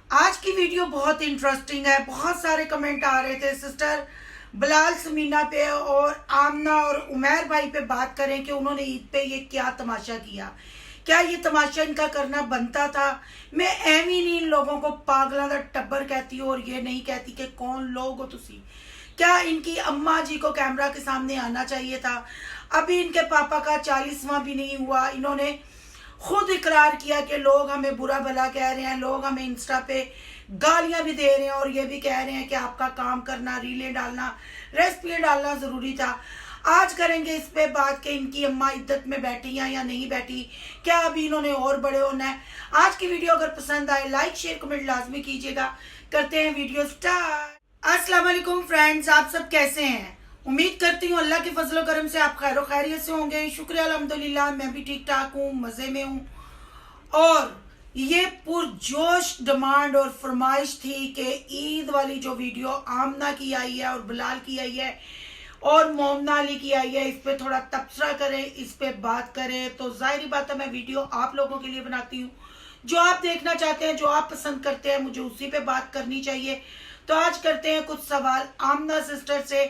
आज की वीडियो बहुत इंटरेस्टिंग है। बहुत सारे कमेंट आ रहे थे सिस्टर बिलाल समीना पे और आमना और उमैर भाई पे बात करें कि उन्होंने ईद पे ये क्या तमाशा किया, क्या ये तमाशा इनका करना बनता था। मैं एवं नहीं इन लोगों को पागलों का टब्बर कहती हूँ और ये नहीं कहती कि कौन लोग हो तुसी। क्या इनकी अम्मा जी को कैमरा के सामने आना चाहिए था। अभी इनके पापा का 40वां भी नहीं हुआ, इन्होंने खुद इकरार किया कि लोग हमें बुरा भला कह रहे हैं, लोग हमें इंस्टा पे गालियां भी दे रहे हैं और ये भी कह रहे हैं कि आपका काम करना, रीलें डालना, रेसिपी डालना ज़रूरी था। आज करेंगे इस पे बात कि इनकी अम्मा इद्दत में बैठी हैं या नहीं बैठी, क्या अभी इन्होंने और बड़े होना है। आज की वीडियो अगर पसंद आए लाइक शेयर कमेंट लाजमी कीजिएगा। करते हैं वीडियो स्टार्ट। अस्सलाम वालेकुम फ्रेंड्स, आप सब कैसे हैं? उम्मीद करती हूँ अल्लाह के फजलो करम से आप खैर खैरियत से होंगे। शुक्रिया अल्हम्दुलिल्लाह, मैं भी ठीक ठाक हूँ, मज़े में हूँ। और ये पुरजोश डिमांड और फरमाइश थी कि ईद वाली जो वीडियो आमना की आई है और बिलाल की आई है और मोमना अली की आई है, इस पे थोड़ा तबसरा करें, इस पे बात करें। तो जाहिर बात है मैं वीडियो आप लोगों के लिए बनाती हूँ, जो आप देखना चाहते हैं, जो आप पसंद करते हैं, मुझे उसी पे बात करनी चाहिए। तो आज करते हैं कुछ सवाल आमना सिस्टर से।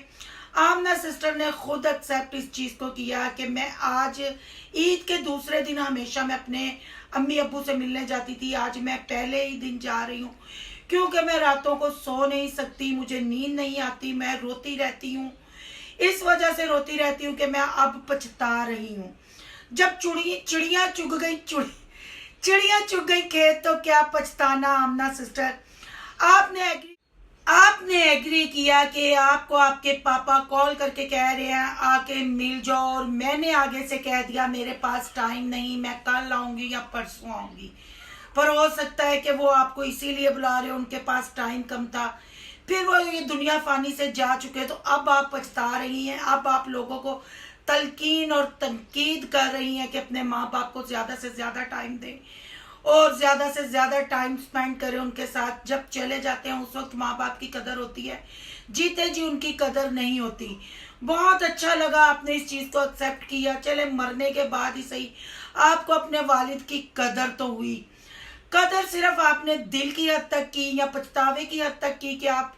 आमना सिस्टर ने खुद एक्सेप्ट इस चीज़ को किया कि मैं आज ईद के दूसरे दिन, हमेशा मैं अपने अम्मी अब्बू से मिलने जाती थी, आज मैं पहले ही दिन जा रही हूँ क्योंकि मैं रातों को सो नहीं सकती, मुझे नींद नहीं आती, मैं रोती रहती हूँ। इस वजह से रोती रहती हूँ कि मैं अब पछता रही हूँ। जब चिड़िया चुग गई खेत तो क्या पछताना। आमना सिस्टर, आपने एग्री किया कि आपको आपके पापा कॉल करके कह रहे हैं आके मिल जाओ, और मैंने आगे से कह दिया मेरे पास टाइम नहीं, मैं कल आऊंगी या परसों आऊंगी। पर हो सकता है कि वो आपको इसीलिए बुला रहे हो, उनके पास टाइम कम था, फिर वो ये दुनिया फानी से जा चुके, तो अब आप पछता रही हैं। अब आप लोगों को तलकीन और तनकीद कर रही हैं कि अपने माँ बाप को ज़्यादा से ज़्यादा टाइम दें और ज़्यादा से ज़्यादा टाइम स्पेंड करें उनके साथ। जब चले जाते हैं उस वक्त माँ बाप की कदर होती है, जीते जी उनकी कदर नहीं होती। बहुत अच्छा लगा आपने इस चीज़ को एक्सेप्ट किया। चले मरने के बाद ही सही, आपको अपने वालिद की कदर तो हुई। कदर सिर्फ आपने दिल की हद तक की या पछतावे की हद तक की कि आप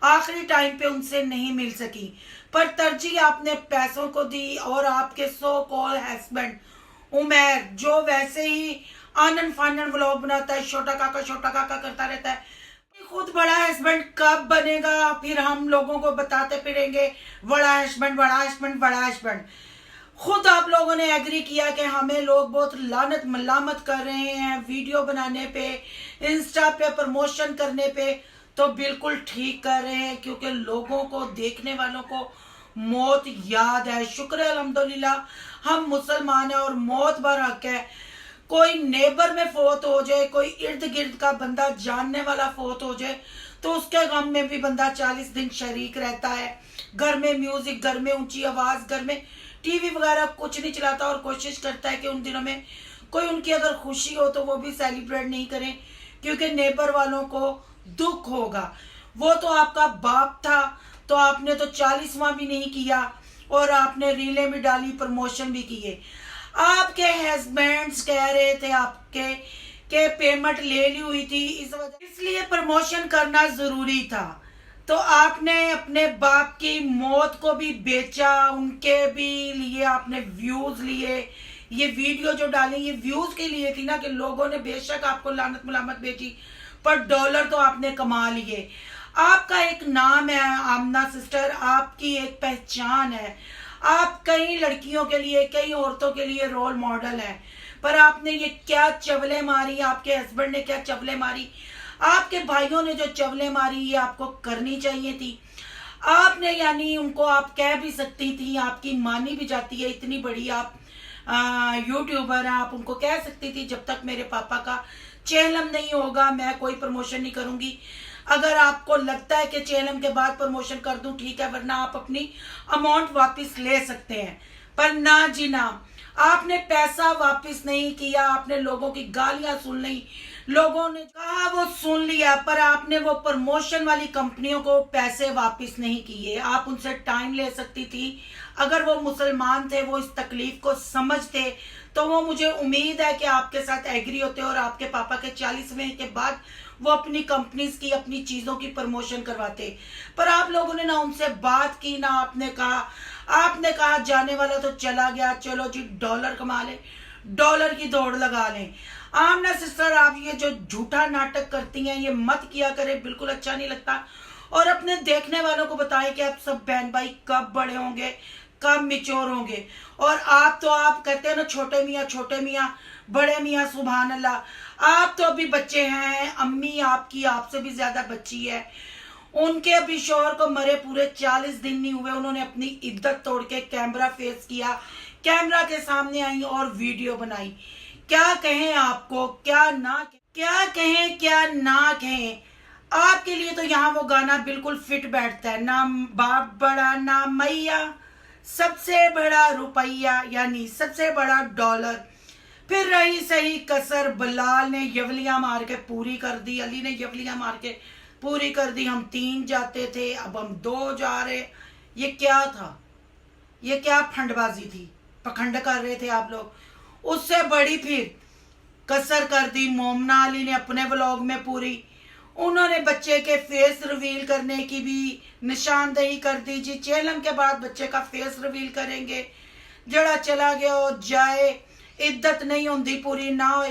आखिरी टाइम पे उनसे नहीं मिल सकी, पर तरजीह आपने पैसों को दी। और आपके सो कॉल हस्बैंड उमैर, जो वैसे ही आनन फानन व्लॉग बनाता है, छोटा काका करता रहता है, खुद बड़ा हस्बैंड कब बनेगा? फिर हम लोगों को बताते फिरेंगे बड़ा हस्बैंड बड़ा हस्बैंड बड़ा हस्बैंड। खुद आप लोगों ने एग्री किया कि हमें लोग बहुत लानत मलामत कर रहे हैं वीडियो बनाने पे, इंस्टा पे प्रमोशन करने पे, तो बिल्कुल ठीक कर रहे हैं क्योंकि लोगों को, देखने वालों को मौत याद है। शुक्र है अल्हम्दुलिल्लाह हम मुसलमान हैं और मौत बर हक है। कोई नेबर में फोत हो जाए, कोई इर्द गिर्द का बंदा जानने वाला फोत हो जाए, तो उसके गम में भी बंदा 40 दिन शरीक रहता है। घर में म्यूजिक, घर में ऊंची आवाज, घर में टीवी वगैरह कुछ नहीं चलाता और कोशिश करता है कि उन दिनों में कोई उनकी अगर खुशी हो तो वो भी सेलिब्रेट नहीं करें क्योंकि नेबर वालों को दुख होगा। वो तो आपका बाप था, तो आपने तो 40वां भी नहीं किया और आपने रीलें भी डाली, प्रमोशन भी किए। आपके हस्बैंड्स कह रहे थे आपके के पेमेंट ले ली हुई थी, इस वजह इसलिए प्रमोशन करना जरूरी था। तो आपने अपने बाप की मौत को भी बेचा, उनके भी लिए आपने व्यूज लिए। ये वीडियो जो डाली ये व्यूज के लिए थी ना, कि लोगों ने बेशक आपको लानत मुलामत बेची पर डॉलर तो आपने कमा लिए। आपका एक नाम है आमना सिस्टर, आपकी एक पहचान है। आप कई लड़कियों के लिए, कई औरतों के लिए रोल मॉडल है, पर आपने ये क्या चवले मारी, आपके हस्बैंड ने क्या चवले मारी, आपके भाइयों ने जो चवले मारी, ये आपको करनी चाहिए थी। आपने यानी उनको आप कह भी सकती थी, आपकी मानी भी जाती है, इतनी बड़ी आप यूट्यूबर हैं, आप उनको कह सकती थी जब तक मेरे पापा का चेहलम नहीं होगा मैं कोई प्रमोशन नहीं करूंगी। अगर आपको लगता है कि चेहलम के बाद प्रमोशन कर दूं ठीक है, वरना आप अपनी अमाउंट वापस ले सकते हैं। पर ना जी ना, आपने पैसा वापस नहीं किया, आपने लोगों की गालियां सुन ली, लोगों ने कहा वो सुन लिया, पर आपने वो प्रमोशन वाली कंपनियों को पैसे वापस नहीं किए। आप उनसे टाइम ले सकती थी। अगर वो मुसलमान थे, वो इस तकलीफ को समझते, तो वो मुझे उम्मीद है कि आपके साथ एग्री होते और आपके पापा के 40वें के बाद वो अपनी कंपनीज की अपनी चीजों की प्रमोशन करवाते। पर आप लोगों ने ना उनसे बात की, ना आपने कहा जाने वाला तो चला गया, चलो जी डॉलर कमा ले, डॉलर की दौड़ लगा लें। आमना सिस्टर, आप ये जो झूठा नाटक करती हैं ये मत किया करें, बिल्कुल अच्छा नहीं लगता। और अपने देखने वालों को बताएं कि आप सब बहन भाई कब बड़े होंगे, कब मिच्योर होंगे। और आप कहते हैं ना छोटे मियाँ बड़े मियाँ, सुभान अल्लाह। आप तो अभी बच्चे हैं, अम्मी आपकी आपसे भी ज्यादा बच्ची है। उनके अभी शौहर को मरे पूरे 40 दिन नहीं हुए, उन्होंने अपनी इज्जत तोड़ के कैमरा फेस किया, कैमरा के सामने आई और वीडियो बनाई। क्या कहें आपको, क्या कहें क्या ना कहें। आपके लिए तो यहाँ वो गाना बिल्कुल फिट बैठता है, ना बाप बड़ा ना मैया, सबसे बड़ा रुपया, यानी सबसे बड़ा डॉलर। फिर रही सही कसर, बिलाल ने यवलियां मार के पूरी कर दी, अली ने यवलियां मार के पूरी कर दी। हम 3 जाते थे, अब हम 2 जा रहे। ये क्या था, ये क्या फंडबाजी थी, पखंड कर रहे थे आप लोग। उससे बड़ी फिर कसर कर दी मोमना अली ने अपने व्लॉग में पूरी। उन्होंने बच्चे के फेस रिवील करने की भी निशानदेही कर दी जी, चेलम के बाद बच्चे का फेस रिवील करेंगे। जड़ा चला गया हो जाए, इज्जत नहीं होती पूरी ना हो।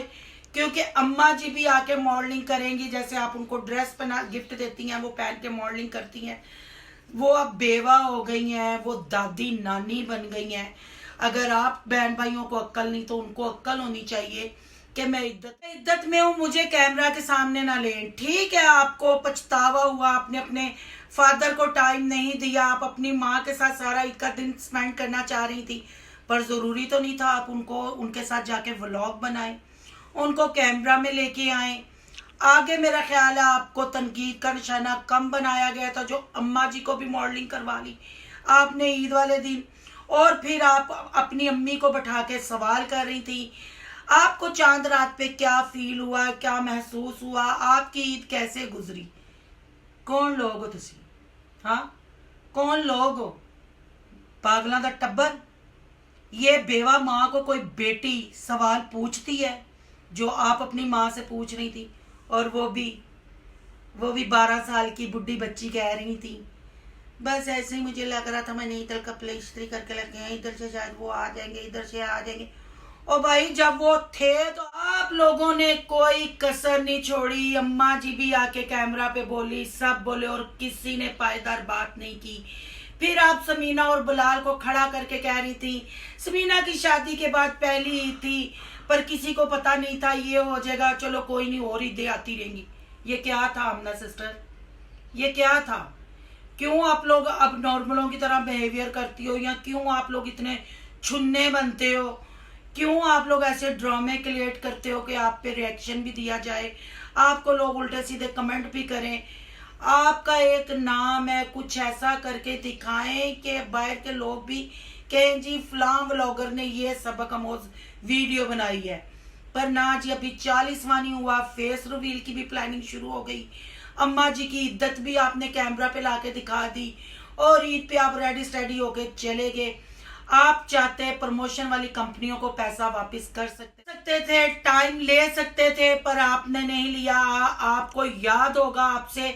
क्योंकि अम्मा जी भी आके मॉडलिंग करेंगी, जैसे आप उनको ड्रेस पहना गिफ्ट देती हैं, वो पहन के मॉडलिंग करती हैं। वो अब बेवा हो गई हैं, वो दादी नानी बन गई हैं। अगर आप बहन भाइयों को अक्ल नहीं तो उनको अक्ल होनी चाहिए कि मैं इज्जत में हूँ, मुझे कैमरा के सामने ना लें। ठीक है, आपको पछतावा हुआ, आपने अपने फादर को टाइम नहीं दिया, आप अपनी माँ के साथ सारा एक का दिन स्पेंड करना चाह रही थी, पर जरूरी तो नहीं था आप उनके साथ जाके व्लॉग बनाए, उनको कैमरा में लेके आए। आगे मेरा ख्याल है आपको तनकीद का निशाना कम बनाया गया था, जो अम्मा जी को भी मॉडलिंग करवा ली आपने ईद वाले दिन। और फिर आप अपनी अम्मी को बैठा के सवाल कर रही थी। आपको चांद रात पे क्या फील हुआ, क्या महसूस हुआ, आपकी ईद कैसे गुजरी? कौन लोग हो तुसी? हाँ, कौन लोग हो? पागलों का टब्बर। ये बेवा माँ को कोई बेटी सवाल पूछती है जो आप अपनी माँ से पूछ रही थी, और वो भी 12 साल की बुढ़ी बच्ची कह रही थी। बस ऐसे ही मुझे लग रहा था, मैंने इधर कपड़े इस्त्री करके लगे हैं, इधर से शायद वो आ जाएंगे, इधर से आ जाएंगे। और भाई जब वो थे तो आप लोगों ने कोई कसर नहीं छोड़ी। अम्मा जी भी आके कैमरा पे बोली, सब बोले, और किसी ने पायदार बात नहीं की। फिर आप समीना और बिलाल को खड़ा करके कह रही थी, समीना की शादी के बाद पहली ईद थी, पर किसी को पता नहीं था ये हो जाएगा, चलो कोई नहीं, और ईदें आती रहेंगी। ये क्या था आमना सिस्टर, ये क्या था? क्यों आप लोग अब नॉर्मलों की तरह बिहेवियर करती हो, या क्यों आप लोग इतने छुन्ने बनते हो? क्यों आप लोग ऐसे ड्रामे क्रिएट करते हो कि आप पे रिएक्शन भी दिया जाए, आपको लोग उल्टे सीधे कमेंट भी करें? आपका एक नाम है, कुछ ऐसा करके दिखाएं कि बाहर के लोग भी कहें जी फलां व्लॉगर ने ये सबक आमोज वीडियो बनाई है। पर ना जी, अभी 40वां नहीं हुआ, फेस रिवील की भी प्लानिंग शुरू हो गई। अम्मा जी की इज्जत भी आपने कैमरा पे लाके दिखा दी, और ईद पे आप रेडी स्टेडी होके चले गए। आप चाहते प्रमोशन वाली कंपनियों को पैसा वापस कर सकते थे, टाइम ले सकते थे, पर आपने नहीं लिया। आपको याद होगा आपसे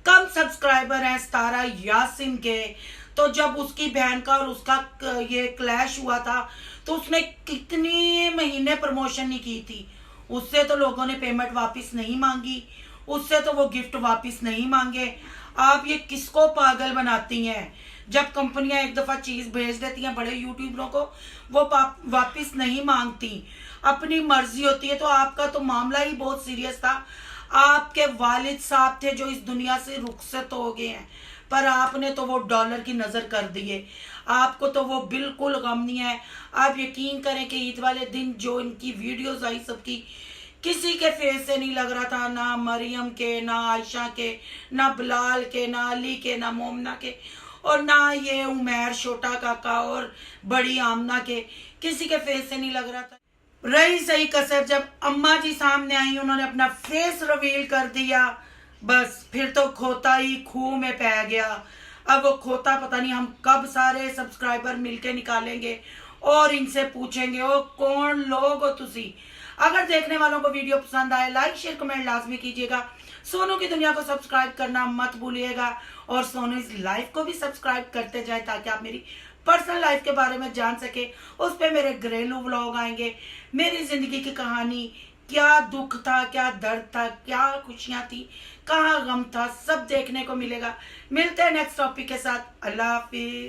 कम सब्सक्राइबर हैं सितारा यासिन के, तो जब उसकी बहन का और उसका ये क्लैश हुआ था तो उसने कितने महीने प्रमोशन नहीं की थी। उससे तो लोगों ने पेमेंट वापस नहीं मांगी, उससे तो वो गिफ्ट वापस नहीं मांगे। आप ये किसको पागल बनाती हैं? जब कंपनियां एक दफा चीज भेज देती हैं बड़े यूट्यूबरों को, वो वापस नहीं मांगती, अपनी मर्जी होती है। तो आपका तो मामला ही बहुत सीरियस था। आपके वालिद साहब थे जो इस दुनिया से रुखसत हो गए हैं, पर आपने तो वो डॉलर की नजर कर दिए। आपको तो वो बिल्कुल गम नहीं है। आप यकीन करें कि ईद वाले दिन जो इनकी वीडियोस आई सबकी, किसी के फेस से नहीं लग रहा था, ना मरियम के, ना आयशा के, ना बिलाल के, ना अली के, ना मोमना के, और ना ये उमैर छोटा काका और बड़ी आमना के, किसी के फेस से नहीं लग रहा था। रही सही कसर जब अम्मा जी सामने आई, उन्होंने अपना फेस रिवील कर दिया, बस फिर तो खोता ही खूह में पै गया। अब वो खोता पता नहीं हम कब सारे सब्सक्राइबर मिलके निकालेंगे और इनसे पूछेंगे ओ कौन लोग हो तुसी। अगर देखने वालों को वीडियो पसंद आए, लाइक शेयर कमेंट लाजमी कीजिएगा। सोनू की दुनिया को सब्सक्राइब करना मत भूलिएगा और सोनू इस लाइफ को भी सब्सक्राइब करते जाए ताकि आप मेरी पर्सनल लाइफ के बारे में जान सके। उस पे मेरे घरेलू व्लॉग आएंगे, मेरी जिंदगी की कहानी, क्या दुख था, क्या दर्द था, क्या खुशियां थी, कहाँ गम था, सब देखने को मिलेगा। मिलते हैं नेक्स्ट टॉपिक के साथ। अल्लाह हाफिज।